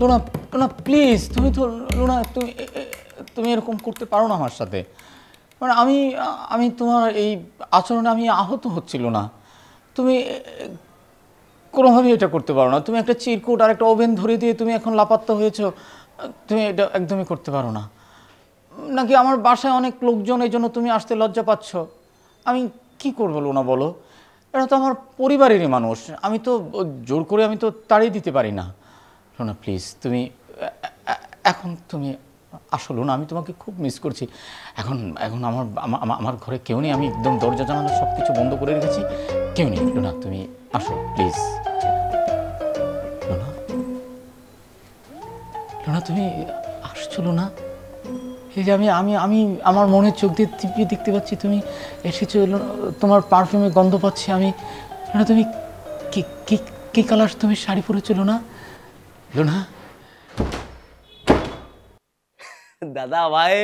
Luna, Luna please, তুমি তো Luna, তুমি এরকম করতে পারো না আমার সাথে। মানে আমি তোমার এই আচরণে আমি আহত হচ্ছিল না। তুমি কোনোভাবেই এটা করতে পারো না। তুমি একটা চিরকুট আর একটা ওভেন ধরে দিয়ে তুমি এখন লাপাত্তা হয়েছো, তুমি এটা একদমই করতে পারো না। নাকি আমার বাসায় অনেক লোকজন, এই জন্য তুমি আসতে লজ্জা পাচ্ছ? আমি কি করবো লুনা বলো? এটা তো আমার পরিবারেরই মানুষ, আমি তো জোর করে আমি তো তাড়িয়ে দিতে পারি না। লুনা প্লিজ, তুমি এখন তুমি আসলো না, আমি তোমাকে খুব মিস করছি। এখন এখন আমার আমার ঘরে কেউ নেই, আমি একদম দরজা জানালা সব কিছু বন্ধ করে রেখেছি, কেউ নেই। লুনা তুমি আসো প্লিজ। লুনা, লুনা তুমি আসছো না? এই যে আমি আমি আমি আমার মনের চোখ দিয়ে টিপিয়ে দেখতে পাচ্ছি তুমি এসেছো, তোমার পারফিউমের গন্ধ পাচ্ছি আমি। লুনা তুমি কি কি কি কালার তুমি শাড়ি পরেছো লুনা? লুনা দাদা ভাই